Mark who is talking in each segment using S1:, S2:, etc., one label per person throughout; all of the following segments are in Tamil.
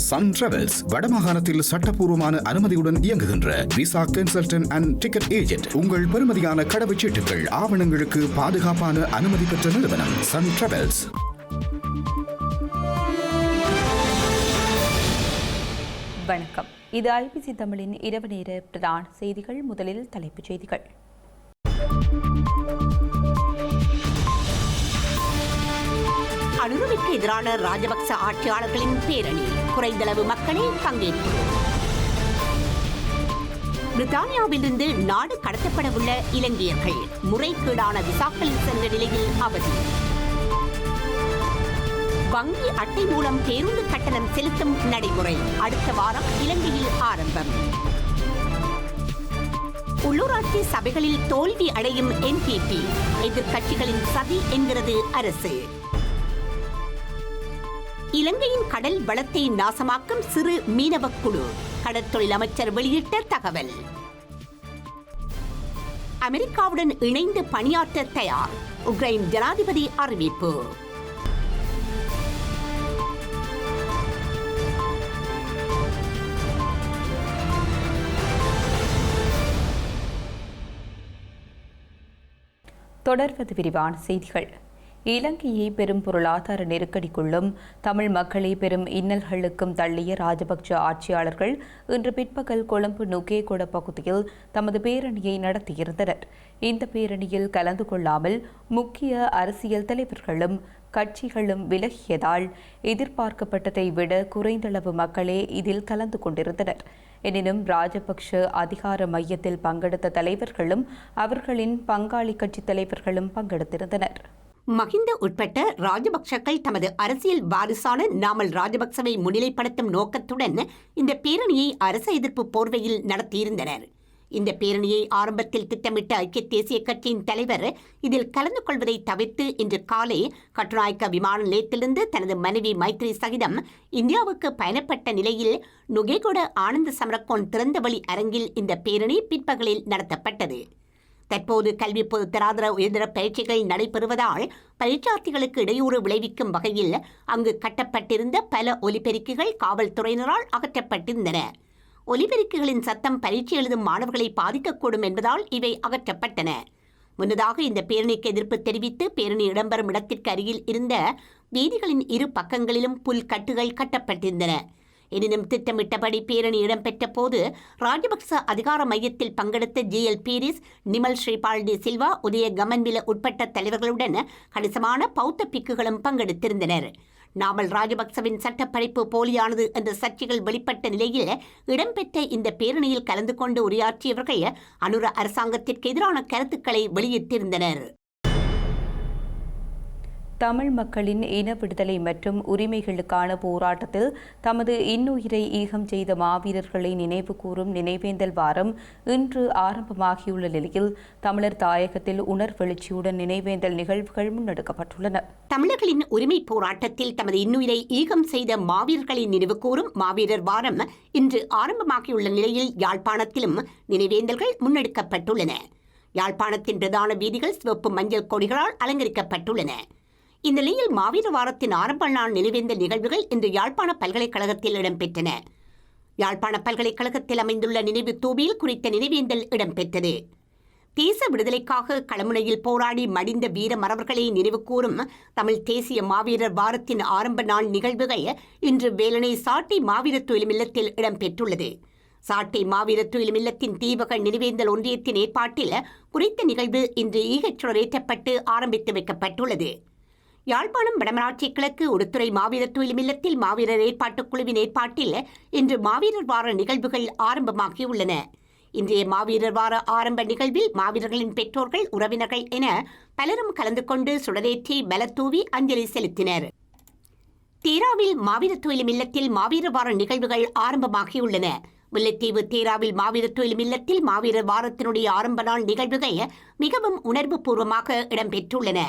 S1: சன் டிராவல்ஸ் வடமாகாணத்தில் சட்டப்பூர்வமான அனுமதியுடன் இயங்குகின்ற visa consultant and ticket agent. உங்கள் பெறுமதியான கடவுச்சீட்டுகள் ஆவணங்களுக்கு பாதுகாப்பான அனுமதி பெற்ற நிறுவனம் சன் டிராவல்ஸ்.
S2: வணக்கம். இது IBC தமிழின் இரவு நேர பிரதான செய்திகள். முதலில் தலைப்புச் செய்திகள்.
S3: அனுரவிற்கு எதிரான ராஜபக்ச ஆட்சியாளர்களின் பேரணி, குறைந்தளவு மக்களே பங்கேற்பு. பிரித்தானியாவிலிருந்து நாடு கடத்தப்பட உள்ள இலங்கையர்கள் முறைகேடான விசாக்களில் சென்ற நிலையில் அவதி. வங்கி அட்டை மூலம் பேருந்து கட்டணம் செலுத்தும் நடைமுறை அடுத்த வாரம் இலங்கையில் ஆரம்பம். உள்ளூராட்சி சபைகளில் தோல்வி அடையும் NPP, எதிர்க்கட்சிகளின் சதி என்கிறது அரசு. இலங்கையின் கடல் வளத்தை நாசமாக்கும் சிறு மீனவ குழு, கடற்தொழில் அமைச்சர் வெளியிட்ட தகவல். அமெரிக்காவுடன் இணைந்து பணியாற்ற தயார், உக்ரைன் ஜனாதிபதி அறிவிப்பு.
S2: தொடர்வது விரிவான செய்திகள். இலங்கையை பெரும் பொருளாதார நெருக்கடிக்குள்ளும் தமிழ் மக்களை பெரும் இன்னல்களுக்கும் தள்ளிய ராஜபக்ச ஆட்சியாளர்கள் இன்று பிற்பகல் கொழும்பு நுகேகொட பகுதியில் தமது பேரணியை நடத்தியிருந்தனர். இந்த பேரணியில் கலந்து கொள்ளாமல் முக்கிய அரசியல் தலைவர்களும் கட்சிகளும் விலகியதால் எதிர்பார்க்கப்பட்டதை விட குறைந்தளவு மக்களே இதில் கலந்து கொண்டிருந்தனர். எனினும் ராஜபக்ஷ அதிகார மையத்தில் பங்கெடுத்த தலைவர்களும் அவர்களின் பங்காளி கட்சி தலைவர்களும் பங்கெடுத்திருந்தனர்.
S3: மஹிந்த உட்பட்ட ராஜபக்சக்கள் தமது அரசியல் வாரிசான நாமல் ராஜபக்சவை முன்னிலைப்படுத்தும் நோக்கத்துடன் இந்த பேரணியை அரச எதிர்ப்பு போர்வையில் நடத்தியிருந்தனர். இந்த பேரணியை ஆரம்பத்தில் திட்டமிட்ட ஐக்கிய தேசிய கட்சியின் தலைவர் இதில் கலந்து கொள்வதை தவிர்த்து இன்று காலை கட்டுநாயக்க விமான நிலையத்திலிருந்து தனது மனைவி மைத்ரி சகிதம் இந்தியாவுக்கு பயணப்பட்ட நிலையில் நுகேகொட ஆனந்த சமரக்கோன் திறந்தவெளி அரங்கில் இந்த பேரணி பிற்பகலில் நடத்தப்பட்டது. தற்போது கல்வி பொதுத்தராதர உயர்தர பயிற்சிகள் நடைபெறுவதால் பரீட்சார்த்திகளுக்கு இடையூறு விளைவிக்கும் வகையில் அங்கு கட்டப்பட்டிருந்த பல ஒலிபெருக்கிகள் காவல்துறையினரால் அகற்றப்பட்டிருந்தன. ஒலிபெருக்கிகளின் சத்தம் பரீட்சை எழுதும் மாணவர்களை பாதிக்கக்கூடும் என்பதால் இவை அகற்றப்பட்டன. முன்னதாக இந்த பேரணிக்கு எதிர்ப்பு தெரிவித்து பேரணி இடம்பெறும் இடத்திற்கு அருகில் இருந்த வீதிகளின் இரு பக்கங்களிலும் புல் கட்டுகள் கட்டப்பட்டிருந்தன. எனினும் திட்டமிட்டபடி பேரணி இடம்பெற்ற போது ராஜபக்ச அதிகார மையத்தில் பங்கெடுத்த GL பீரிஸ், நிமல் ஸ்ரீபால் டி சில்வா, உதய கமன்வில உட்பட்ட தலைவர்களுடன் கணிசமான பௌத்த பிக்குகளும் பங்கெடுத்திருந்தனர். நாமல் ராஜபக்சவின் சட்டப்படைப்பு போலியானது என்ற சர்ச்சைகள் வெளிப்பட்ட நிலையில் இடம்பெற்ற இந்த பேரணியில் கலந்து கொண்டு உரையாற்றியவர்கள் அனுர அரசாங்கத்திற்கு எதிரான கருத்துக்களை வெளியிட்டிருந்தனர்.
S2: தமிழ் மக்களின் இன விடுதலை மற்றும் உரிமைகளுக்கான போராட்டத்தில் தமது இன்னுயிரை ஈகம் செய்த மாவீரர்களை நினைவு கூறும் நினைவேந்தல் வாரம் இன்று ஆரம்பமாகியுள்ள நிலையில் தமிழர் தாயகத்தில் உணர்வெழுச்சியுடன் நினைவேந்தல் நிகழ்வுகள் முன்னெடுக்கப்பட்டுள்ளன.
S3: தமிழர்களின் உரிமை போராட்டத்தில் தமது இன்னுயிரை ஈகம் செய்த மாவீரர்களை நினைவு கூறும் மாவீரர் வாரம் இன்று ஆரம்பமாகியுள்ள நிலையில் யாழ்ப்பாணத்திலும் நினைவேந்தல்கள் முன்னெடுக்கப்பட்டுள்ளன. யாழ்ப்பாணத்தின் பிரதான வீதிகள் சிவப்பு மஞ்சள் கொடிகளால் அலங்கரிக்கப்பட்டுள்ளன. இந்த நிலையில் மாவீர வாரத்தின் ஆரம்ப நாள் நினைவேந்தல் நிகழ்வுகள் இன்று யாழ்ப்பாண பல்கலைக்கழகத்தில் இடம்பெற்றன. யாழ்ப்பாண பல்கலைக்கழகத்தில் அமைந்துள்ள நினைவு தூபியில் குறித்த நினைவேந்தல் இடம்பெற்றது. தேச விடுதலைக்காக களமுனையில் போராடி மடிந்த வீர மறவர்களை நினைவு கூறும் தமிழ் தேசிய மாவீரர் வாரத்தின் ஆரம்ப நாள் நிகழ்வுகள் இன்று வேலனை சாட்டை மாவீர துயிலுமில்லத்தில் இடம்பெற்றுள்ளது. சாட்டை மாவீர துயிலுமில்லத்தின் தீபக நினைவேந்தல் ஒன்றியத்தின் ஏற்பாட்டில் குறித்த நிகழ்வு இன்று ஈகச்சுடரேற்றப்பட்டு ஆரம்பித்து வைக்கப்பட்டுள்ளது. யாழ்ப்பாணம் வடமராட்சி கிழக்கு உடுத்துறை மாவீரர் துயிலுமில்லத்தில் மாவீரர் ஏற்பாட்டுக் குழுவின் ஏற்பாட்டில் இன்று மாவீரர் வார நிகழ்வுகள் ஆரம்பமாகியுள்ளன. இன்றைய மாவீரர் வார ஆரம்ப நிகழ்வில் மாவீரர்களின் பெற்றோர்கள், உறவினர்கள் என பலரும் கலந்து கொண்டு சுடரேற்றி மலர்தூவி அஞ்சலி செலுத்தினர். தேராவில் மாவீரர் துயிலுமில்லத்தில் மாவீரர் வார நிகழ்வுகள் ஆரம்பமாகியுள்ளன. முல்லைத்தீவு தேராவில் மாவீரர் துயிலுமில்லத்தில் மாவீரர் வாரத்தினுடைய ஆரம்ப நாள் நிகழ்வுகள் மிகவும் உணர்வு பூர்வமாக இடம்பெற்றுள்ளன.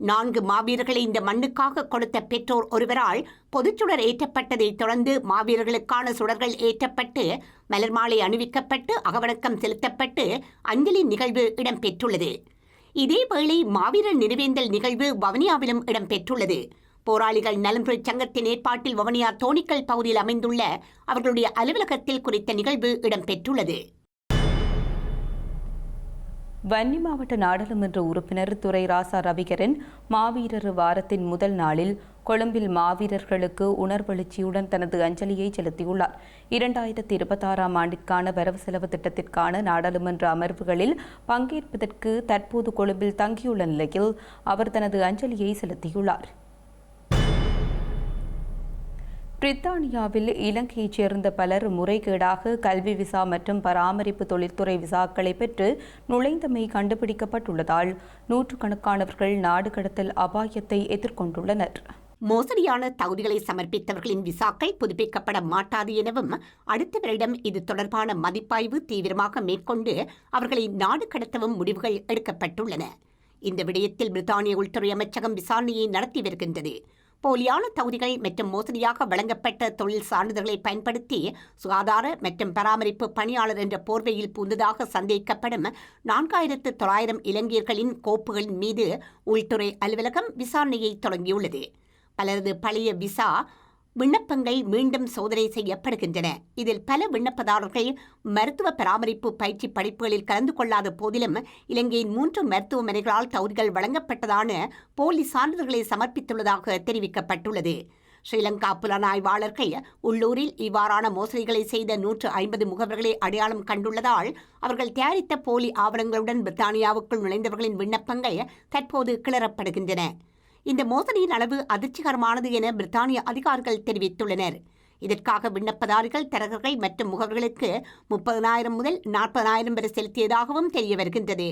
S3: 4 மாவீரர்களை இந்த மண்ணுக்காக கொடுத்த பெற்றோர் ஒருவரால் பொதுச்சுடர் ஏற்றப்பட்டதைத் தொடர்ந்து மாவீரர்களுக்கான சுடர்கள் ஏற்றப்பட்டு மலர் மாலை அணிவிக்கப்பட்டு அகவணக்கம் செலுத்தப்பட்டு அஞ்சலி நிகழ்வு இடம்பெற்றுள்ளது. இதேவேளை மாவீரர் நினைவேந்தல் நிகழ்வு வவுனியாவிலும் இடம்பெற்றுள்ளது. போராளிகள் நலன்புரி சங்கத்தின் ஏற்பாட்டில் வவுனியா தோணிக்கல் பகுதியில் அமைந்துள்ள அவர்களுடைய அலுவலகத்தில் குறித்த நிகழ்வு இடம்பெற்றுள்ளது.
S2: வன்னி மாவட்ட நாடாளுமன்ற உறுப்பினர் துரை ராசா ரவிகரன் மாவீரர் வாரத்தின் முதல் நாளில் கொழும்பில் மாவீரர்களுக்கு உணர்வெழுச்சியுடன் தனது அஞ்சலியை செலுத்தியுள்ளார். 2026 ஆண்டிற்கான வரவு செலவு திட்டத்திற்கான நாடாளுமன்ற அமர்வுகளில் பங்கேற்பதற்கு தற்போது கொழும்பில் தங்கியுள்ள நிலையில் அவர் தனது அஞ்சலியை செலுத்தியுள்ளார். பிரித்தானியாவில் இலங்கையைச் சேர்ந்த பலர் முறைகேடாக கல்வி விசா மற்றும் பராமரிப்பு தொழில்துறை விசாக்களை பெற்று நுழைந்தமை கண்டுபிடிக்கப்பட்டுள்ளதால் நூற்றுக்கணக்கானவர்கள் நாடு கடத்தல் அபாயத்தை எதிர்கொண்டுள்ளனர்.
S3: மோசடியான தகுதிகளை சமர்ப்பித்தவர்களின் விசாக்கள் புதுப்பிக்கப்பட மாட்டாது எனவும் அடுத்த வருடம் இது தொடர்பான மதிப்பாய்வு தீவிரமாக மேற்கொண்டு அவர்களை நாடு கடத்தவும் முடிவுகள் எடுக்கப்பட்டுள்ளன. இந்த விடயத்தில் பிரித்தானிய உள்துறை அமைச்சகம் விசாரணையை நடத்தி வருகின்றது. போலியான தகுதிகள் மற்றும் மோசடியாக வழங்கப்பட்ட தொழில் சான்றிதழ்களை பயன்படுத்தி சுகாதார மற்றும் பராமரிப்பு பணியாளர் என்ற போர்வையில் பூந்ததாக சந்தேகிக்கப்படும் 4900 இலங்கையர்களின் கோப்புகளின் மீது உள்துறை அலுவலகம் விசாரணையை தொடங்கியுள்ளது. பலரது பழைய விசா விண்ணப்பங்கள் மீண்டும் சோதனை செய்யப்படுகின்றன. இதில் பல விண்ணப்பதாரர்கள் மருத்துவ பராமரிப்பு பயிற்சி படிப்புகளில் கலந்து கொள்ளாத போதிலும் இலங்கையின் 3 மருத்துவமனைகளால் தகுதிகள் வழங்கப்பட்டதான போலி சான்றிதழ்களை சமர்ப்பித்துள்ளதாக தெரிவிக்கப்பட்டுள்ளது. ஸ்ரீலங்கா புலனாய்வாளர்கள் உள்ளூரில் இவ்வாறான மோசடிகளை செய்த 150 முகவர்களை அடையாளம் கண்டுள்ளதால் அவர்கள் தயாரித்த போலி ஆவணங்களுடன் பிரித்தானியாவுக்குள் நுழைந்தவர்களின் விண்ணப்பங்கள் தற்போது கிளறப்படுகின்றன. இந்த மோசடியின் அளவு அதிர்ச்சிகரமானது என பிரித்தானிய அதிகாரிகள் தெரிவித்துள்ளனர். இதற்காக விண்ணப்பதாரிகள் தரகர்கள் மற்றும் முகவர்களுக்கு 30,000 முதல் 40,000 வரை செலுத்தியதாகவும் தெரிய வருகின்றது.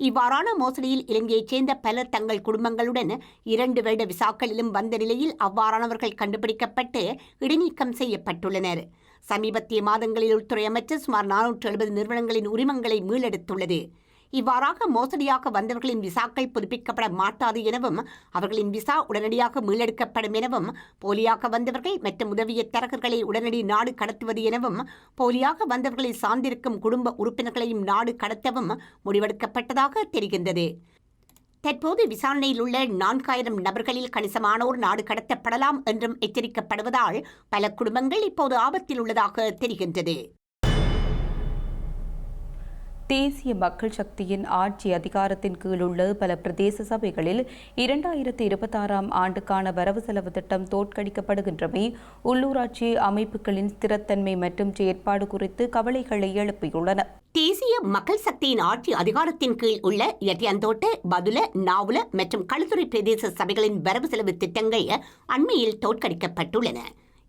S3: இவ்வாறான மோசடியில் இலங்கையைச் சேர்ந்த பலர் தங்கள் குடும்பங்களுடன் 2 வருட விசாக்களிலும் வந்த நிலையில் அவ்வாறானவர்கள் கண்டுபிடிக்கப்பட்டு இடைநீக்கம் செய்யப்பட்டுள்ளனர். சமீபத்திய மாதங்களில் உள்துறை அமைச்சர் சுமார் 470 நிறுவனங்களின் உரிமங்களை மீளெடுத்துள்ளது. இவ்வாறாக மோசடியாக வந்தவர்களின் விசாக்கள் புதுப்பிக்கப்பட மாட்டாது எனவும் அவர்களின் விசா உடனடியாக மீளெடுக்கப்படும் எனவும் போலியாக வந்தவர்கள் மற்றும் உதவிய தரகர்களை உடனடி நாடு கடத்துவது எனவும் போலியாக வந்தவர்களை சார்ந்திருக்கும் குடும்ப உறுப்பினர்களையும் நாடு கடத்தவும் முடிவெடுக்கப்பட்டதாக தெரிகின்றது. தற்போது விசாரணையில் உள்ள 4000 நபர்களில் கணிசமானோர் நாடு கடத்தப்படலாம் என்றும் எச்சரிக்கப்படுவதால் பல குடும்பங்கள் இப்போது ஆபத்தில் உள்ளதாக தெரிகின்றது.
S2: தேசிய மக்கள் சக்தியின் ஆட்சி அதிகாரத்தின் கீழ் உள்ள பல பிரதேச சபைகளில் 2026 ஆண்டுக்கான வரவு செலவு திட்டம் தோற்கடிக்கப்படுகின்றமை உள்ளூராட்சி அமைப்புகளின் ஸ்திரத்தன்மை மற்றும் செயற்பாடு குறித்து கவலைகளை எழுப்பியுள்ளன.
S3: தேசிய மக்கள் சக்தியின் ஆட்சி அதிகாரத்தின் கீழ் உள்ள எட்டியந்தோட்ட, பதுல, நாவுல மற்றும் களுத்துறை பிரதேச சபைகளின் வரவு செலவு திட்டங்கள் அண்மையில் தோற்கடிக்கப்பட்டுள்ளன.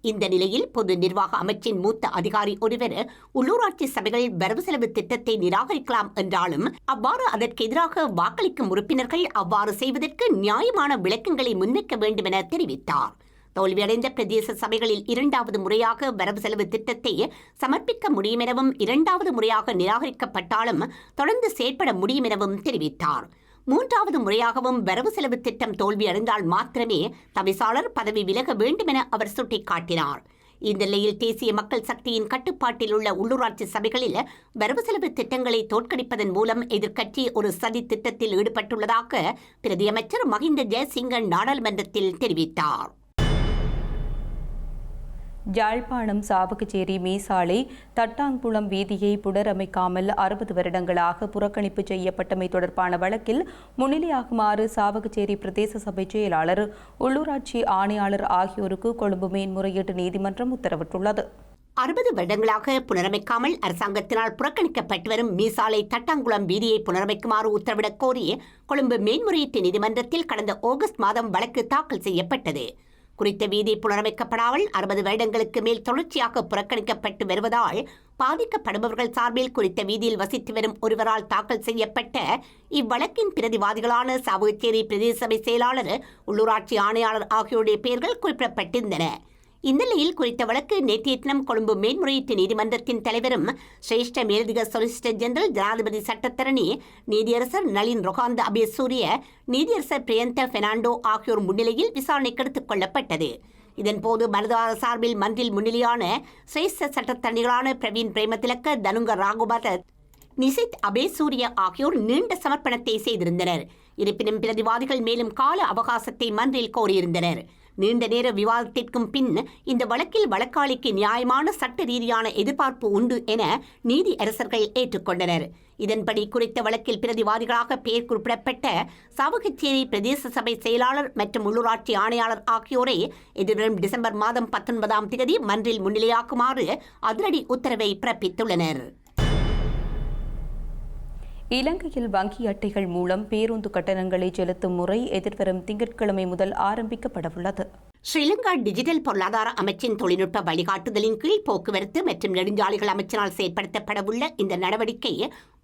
S3: இந்த நிலையில் பொது நிர்வாக அமைச்சின் மூத்த அதிகாரி ஒருவர் உள்ளூராட்சி சபைகள் வரவு செலவு திட்டத்தை நிராகரிக்கலாம் என்றாலும் அவ்வாறு அதற்கு எதிராக வாக்களிக்கும் உறுப்பினர்கள் அவ்வாறு செய்வதற்கு நியாயமான விளக்கங்களை முன்வைக்க வேண்டும் என தெரிவித்தார். தோல்வியடைந்த பிரதேச சபைகளில் 2வது முறையாக வரவு செலவு திட்டத்தை சமர்ப்பிக்க முடியும் எனவும் 2வது முறையாக நிராகரிக்கப்பட்டாலும் தொடர்ந்து செயற்பட முடியும் எனவும் தெரிவித்தார். 3வது முறையாகவும் வரவு செலவு திட்டம் தோல்வியடைந்தால் மாத்திரமே தவிசாளர் பதவி விலக வேண்டும் என அவர் சுட்டிக்காட்டினார். இந்த நிலையில் தேசிய மக்கள் சக்தியின் கட்டுப்பாட்டில் உள்ள உள்ளூராட்சி சபைகளில் வரவு செலவு திட்டங்களை தோற்கடிப்பதன் மூலம் எதிர்க்கட்சி ஒரு சதி திட்டத்தில் ஈடுபட்டுள்ளதாக பிரதியமைச்சர் மஹிந்த ஜெயசிங்க நாடாளுமன்றத்தில் தெரிவித்தார்.
S2: யாழ்ப்பாணம் சாவகச்சேரி மீசாலை தட்டாங்குளம் வீதியை புனரமைக்காமல் 60 வருடங்களாக புறக்கணிப்பு செய்யப்பட்டமை தொடர்பான வழக்கில் முன்னிலையாகுமாறு சாவகச்சேரி பிரதேச சபை செயலாளர், உள்ளூராட்சி ஆணையாளர் ஆகியோருக்கு கொழும்பு மேன்முறையீட்டு நீதிமன்றம் உத்தரவிட்டுள்ளது.
S3: 60 வருடங்களாக புனரமைக்காமல் அரசாங்கத்தினால் புறக்கணிக்கப்பட்டு வரும் மீசாலை தட்டாங்குளம் வீதியை புனரமைக்குமாறு உத்தரவிடக் கோரி கொழும்பு மேன்முறையீட்டு நீதிமன்றத்தில் கடந்த ஆகஸ்ட் மாதம் வழக்கு தாக்கல் செய்யப்பட்டது. குறித்த வீதி புனரமைக்கப்படாமல் 60 வருடங்களுக்கு மேல் தொடர்ச்சியாக புறக்கணிக்கப்பட்டு வருவதால் பாதிக்கப்படுபவர்கள் சார்பில் குறித்த வீதியில் வசித்து வரும் ஒருவரால் தாக்கல் செய்யப்பட்ட இவ்வழக்கின் பிரதிவாதிகளான சாவகச்சேரி பிரதேச சபை செயலாளர், உள்ளூராட்சி ஆணையாளர் ஆகியோருடைய பெயர்கள் குறிப்பிடப்பட்டிருந்தன. இந்நிலையில் குறித்த வழக்கு நேற்றைய தினம் கொழும்பு மேன்முறையீட்டு நீதிமன்றத்தின் தலைவரும் சிரேஷ்ட மேலதிக சொலிசிட்டர் ஜெனரல் ஜனாதிபதி சட்டத்தரணி நீதியரசர் நளின் ரொகாந்த அபேசூரிய, நீதியரசர் பிரியந்த பெர்னாண்டோ ஆகியோர் முன்னிலையில் விசாரணைக்கு எடுத்துக் கொள்ளப்பட்டது. இதன்போது மனுதாரர் சார்பில் மன்றில் முன்னிலையான சிரேஷ்ட சட்டத்தரணிகளான பிரவீன் பிரேமதிலக்க, தனுங்க ராகுபத, நிசித் அபேசூரிய ஆகியோர் நீண்ட சமர்ப்பணத்தை செய்திருந்தனர். இருப்பினும் பிரதிவாதிகள் மேலும் கால அவகாசத்தை மன்றில் கோரியிருந்தனர். நீண்ட நேர விவாதத்திற்கும் பின் இந்த வழக்கில் வழக்காளிக்கு நியாயமான சட்ட ரீதியான எதிர்பார்ப்பு உண்டு என நீதி அரசர்கள் ஏற்றுக்கொண்டனர். இதன்படி குறித்த வழக்கில் பிரதிவாதிகளாக பெயர் குறிப்பிடப்பட்ட சாவகச்சேரி பிரதேச சபை செயலாளர் மற்றும் உள்ளூராட்சி ஆணையாளர் ஆகியோரை எதிர்வரும் டிசம்பர் மாதம் 19ஆம் தேதி மன்றில் முன்னிலையாக்குமாறு அதிரடி உத்தரவை பிறப்பித்துள்ளனர்.
S2: இலங்கையில் வங்கி அட்டைகள் மூலம் பேருந்து கட்டணங்களை செலுத்தும் முறை எதிர்வரும் திங்கட்கிழமை முதல் ஆரம்பிக்கப்படவுள்ளது.
S3: ஸ்ரீலங்கா டிஜிட்டல் பொருளாதார அமைச்சின் தொழில்நுட்ப வழிகாட்டுதலின் கீழ் போக்குவரத்து மற்றும் நெடுஞ்சாலைகள் அமைச்சினால் செயற்படுத்தப்படவுள்ள இந்த நடவடிக்கை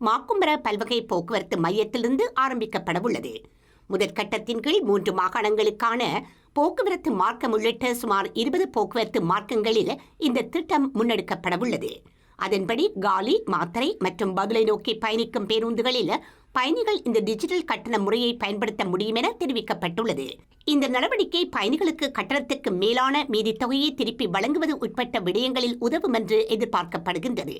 S3: மாக்கும்பர பல்வகை போக்குவரத்து மையத்திலிருந்து ஆரம்பிக்கப்படவுள்ளது. முதற்கட்டத்தின் கீழ் 3 மாகாணங்களுக்கான போக்குவரத்து மார்க்கம் உள்ளிட்ட சுமார் 20 போக்குவரத்து மார்க்கங்களில் இந்த திட்டம் முன்னெடுக்கப்படவுள்ளது. அதன்படி காலி, மாத்தறை மற்றும் பதுளை நோக்கி பயணிக்கும் பேருந்துகளில் பயணிகள் இந்த டிஜிட்டல் கட்டண முறையை பயன்படுத்த முடியும் என தெரிவிக்கப்பட்டுள்ளது. இந்த நடவடிக்கை பயணிகளுக்கு கட்டணத்துக்கு மேலான மீதி தொகையை திருப்பி வழங்குவது உட்பட்ட விடயங்களில் உதவும் என்று எதிர்பார்க்கப்படுகின்றது.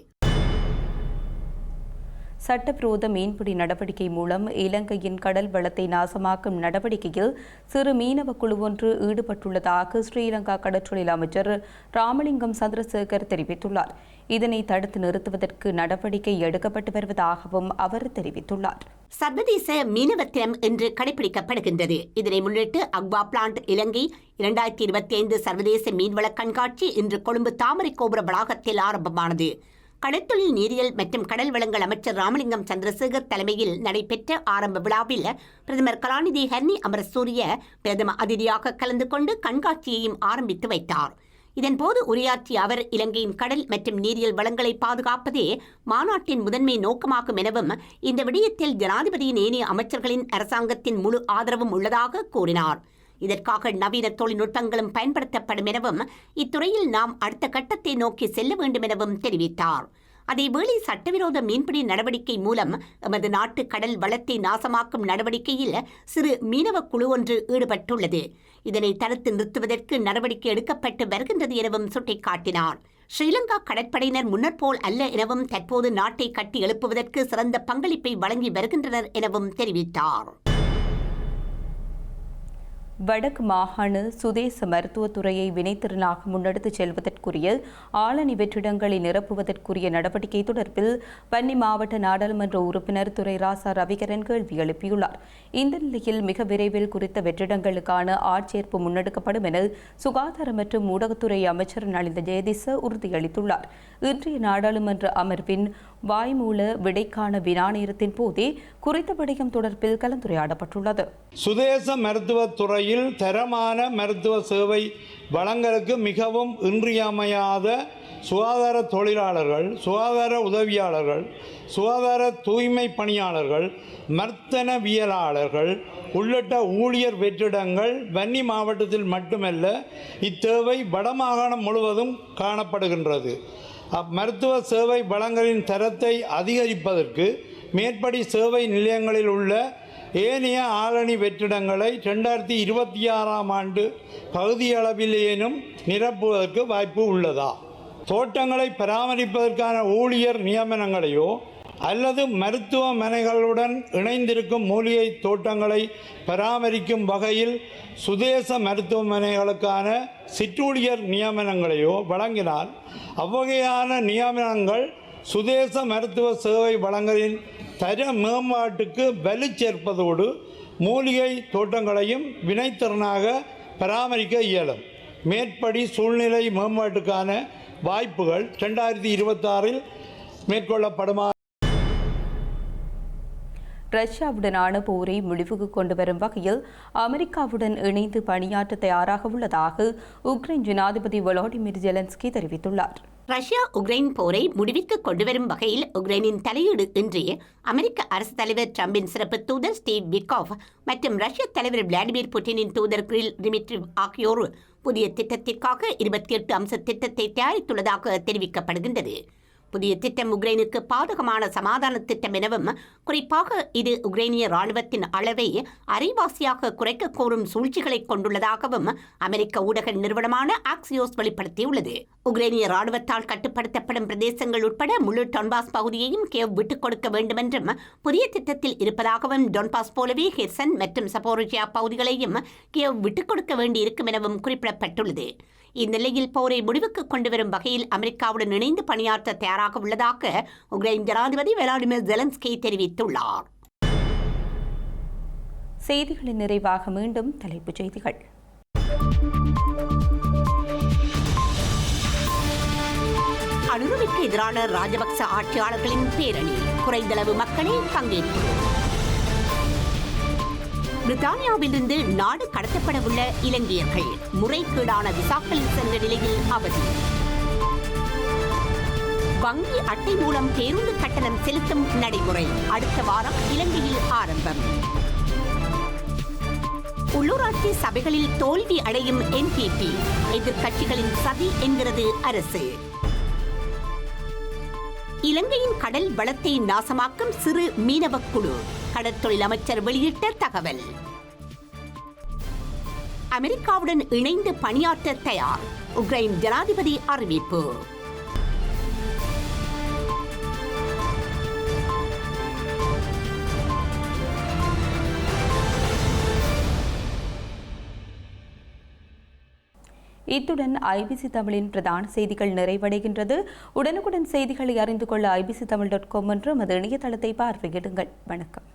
S2: சட்டவிரோத மீன்பிடி நடவடிக்கை மூலம் இலங்கையின் கடல் வளத்தை நாசமாக்கும் நடவடிக்கையில் சிறு மீனவ குழு ஒன்று ஈடுபட்டுள்ளதாக ஸ்ரீலங்கா கடற்றொழில் அமைச்சர் ராமலிங்கம் சந்திரசேகர் தெரிவித்துள்ளார். இதனை தடுத்து நிறுத்துவதற்கு நடவடிக்கை எடுக்கப்பட்டு வருவதாகவும் அவர் தெரிவித்துள்ளார்.
S3: சர்வதேச மீனவர் தினம் இன்று கடைபிடிக்கப்படுகின்றது. இதனை முன்னிட்டு அக்வா பிளான்ட் இலங்கை 2025 சர்வதேச மீன்வள கண்காட்சி இன்று கொழும்பு தாமரை கோபுர வளாகத்தில் ஆரம்பமானது. கடற்தொழில் நீரியல் மற்றும் கடல் வளங்கள் அமைச்சர் ராமலிங்கம் சந்திரசேகர் தலைமையில் நடைபெற்ற ஆரம்ப விழாவில் பிரதமர் கலாநிதி ஹர்னி அமரசூரிய பிரதம அதிதியாக கலந்து கொண்டு கண்காட்சியையும் ஆரம்பித்து வைத்தார். இதன்போது உரையாற்றிய அவர், இலங்கையின் கடல் மற்றும் நீரியல் வளங்களை பாதுகாப்பதே மாநாட்டின் முதன்மை நோக்கமாகும் எனவும் இந்த விடயத்தில் ஜனாதிபதியின் ஏனைய அமைச்சர்களின் அரசாங்கத்தின் முழு ஆதரவும் உள்ளதாக கூறினார். இதற்காக நவீன தொழில்நுட்பங்களும் பயன்படுத்தப்படும் எனவும் இத்துறையில் நாம் அடுத்த கட்டத்தை நோக்கி செல்ல வேண்டும் எனவும் தெரிவித்தார். அதேவேளை சட்டவிரோத மீன்பிடி நடவடிக்கை மூலம் எமது நாட்டு கடல் வளத்தை நாசமாக்கும் நடவடிக்கையில் சிறு மீனவ குழு ஒன்று ஈடுபட்டுள்ளது. இதனை தடுத்து நிறுத்துவதற்கு நடவடிக்கை எடுக்கப்பட்டு வருகின்றது எனவும் சுட்டிக்காட்டினார். ஸ்ரீலங்கா கடற்படையினர் முன்னர் போல் அல்ல எனவும் தற்போது நாட்டை கட்டி எழுப்புவதற்கு சிறந்த பங்களிப்பை வழங்கி வருகின்றனர் எனவும் தெரிவித்தார்.
S2: வடக்கு மாகாண சுதேச மருத்துவத்துறையை வினைத்திறனாக முன்னெடுத்துச் செல்வதற்குரிய ஆளணி வெற்றிடங்களை நிரப்புவதற்குரிய நடவடிக்கை தொடர்பில் வன்னி மாவட்ட நாடாளுமன்ற உறுப்பினர் துரை ராசா ரவிகரன் கேள்வி எழுப்பியுள்ளார். இந்த நிலையில் மிக விரைவில் குறித்த வெற்றிடங்களுக்கான ஆட்சேர்ப்பு முன்னெடுக்கப்படும் என சுகாதார மற்றும் ஊடகத்துறை அமைச்சர் நலிந்த ஜெயதிச உறுதியளித்துள்ளார். இன்றைய நாடாளுமன்ற அமர்வின் வாய்மூல விடைக்கான வினா நேரத்தின் போதே குறித்த விடயம் தொடர்பில் கலந்துரையாடப்பட்டுள்ளது.
S4: சுதேச மருத்துவத்துறையில் தரமான மருத்துவ சேவை வழங்கலுக்கு மிகவும் இன்றியமையாத சுகாதார தொழிலாளர்கள், சுகாதார உதவியாளர்கள், சுகாதார தூய்மை பணியாளர்கள், மருத்துவவியலாளர்கள் உள்ளிட்ட ஊழியர் வெற்றிடங்கள் வன்னி மாவட்டத்தில் மட்டுமல்ல, இத்தேவை வடமாகாணம் முழுவதும் காணப்படுகின்றது. மருத்துவ சேவை வழங்கலின் தரத்தை அதிகரிப்பதற்கு மேற்படி சேவை நிலையங்களில் உள்ள ஏனைய ஆளணி வெற்றிடங்களை 2026ஆம் ஆண்டு பகுதியளவிலேனும் நிரப்புவதற்கு வாய்ப்பு உள்ளதா? தோட்டங்களை பராமரிப்பதற்கான ஊழியர் நியமனங்களையோ அல்லது மருத்துவமனைகளுடன் இணைந்திருக்கும் மூலிகை தோட்டங்களை பராமரிக்கும் வகையில் சுதேச மருத்துவமனைகளுக்கான சிற்றூழியர் நியமனங்களையோ வழங்கினால் அவ்வகையான நியமனங்கள் சுதேச மருத்துவ சேவை வழங்கலின் தர மேம்பாட்டுக்கு வலு சேர்ப்பதோடு மூலிகை தோட்டங்களையும் வினைத்திறனாக பராமரிக்க இயலும். மேற்படி சூழ்நிலை மேம்பாட்டுக்கான வாய்ப்புகள் 2026இல் மேற்கொள்ளப்படுமா?
S2: ரஷ்யாவுடனான போரை முடிவுக்கு கொண்டு வரும் வகையில் அமெரிக்காவுடன் இணைந்து பணியாற்ற தயாராக உள்ளதாக உக்ரைன் ஜனாதிபதி வோலோடிமிர் ஜெலன்ஸ்கி தெரிவித்துள்ளார்.
S3: ரஷ்யா உக்ரைன் போரை முடிவிற்கு கொண்டுவரும் வகையில் உக்ரைனின் தலையீடு இன்றி அமெரிக்க அரசு தலைவர் டிரம்பின் சிறப்பு தூதர் ஸ்டீவ் விட்காஃப் மற்றும் ரஷ்ய தலைவர் விளாடிமிர் புட்டினின் தூதர் கிரில் டிமிட்ரிவ் ஆகியோர் புதிய திட்டத்திற்காக 28 அம்ச திட்டத்தை தயாரித்துள்ளதாக தெரிவிக்கப்படுகின்றது. புதிய திட்டம் உக்ரைனுக்கு பாதகமான சமாதான திட்டம் எனவும், குறிப்பாக இது உக்ரைனிய ராணுவத்தின் அளவை அரைவாசியாக குறைக்க கோரும் சூழ்ச்சிகளை கொண்டுள்ளதாகவும் அமெரிக்க ஊடக நிறுவனமான ஆக்சியோஸ் வெளிப்படுத்தியுள்ளது. உக்ரைனிய ராணுவத்தால் கட்டுப்படுத்தப்படும் பிரதேசங்கள் உட்பட முழு டொன்பாஸ் பகுதியையும் கியேவ் விட்டுக் கொடுக்க வேண்டும் என்றும் புதிய திட்டத்தில் இருப்பதாகவும், டொன்பாஸ் போலவே ஹெர்சன் மற்றும் சபோரிஜியா பகுதிகளையும் கியேவ் விட்டுக் கொடுக்க வேண்டியிருக்கும் எனவும் குறிப்பிடப்பட்டுள்ளது. இந்நிலையில் போரை முடிவுக்கு கொண்டுவரும் வகையில் அமெரிக்காவுடன் இணைந்து பணியாற்ற தயாராக உள்ளதாக உக்ரைன் ஜனாதிபதி விளாடிமிர் ஜெலன்ஸ்கி தெரிவித்துள்ளார்.
S2: செய்திகளின் நிறைவாக மீண்டும் தலைப்புச் செய்திகள்.
S3: அனுரவிற்கு எதிரான ராஜபக்ச ஆட்சியாளர்களின் பேரணி, குறைந்தளவு மக்களே பங்கேற்பு. பிரித்தானியாவிலிருந்து நாடு கடத்தப்படவுள்ள இலங்கையர்கள் முறைகேடான விசாக்களில் சென்ற நிலையில் அவதி. வங்கி அட்டை மூலம் பேருந்து கட்டணம் செலுத்தும் நடைமுறை அடுத்த வாரம் இலங்கையில் ஆரம்பம். உள்ளூராட்சி சபைகளில் தோல்வி அடையும் NPP, எதிர்க்கட்சிகளின் சதி என்கிறது அரசு. இலங்கையின் கடல் வளத்தை நாசமாக்கும் சிறு மீனவ குழு, கடற்தொழில் அமைச்சர் வெளியிட்ட தகவல். அமெரிக்காவுடன் இணைந்து பணியாற்ற தயார், உக்ரைன் ஜனாதிபதி அறிவிப்பு.
S2: இத்துடன் IBC தமிழின் பிரதான செய்திகள் நிறைவடைகின்றது. உடனுக்குடன் செய்திகளை அறிந்து கொள்ள ibctamil.com என்ற நமது இணையதளத்தை பார்வையிடுங்கள். வணக்கம்.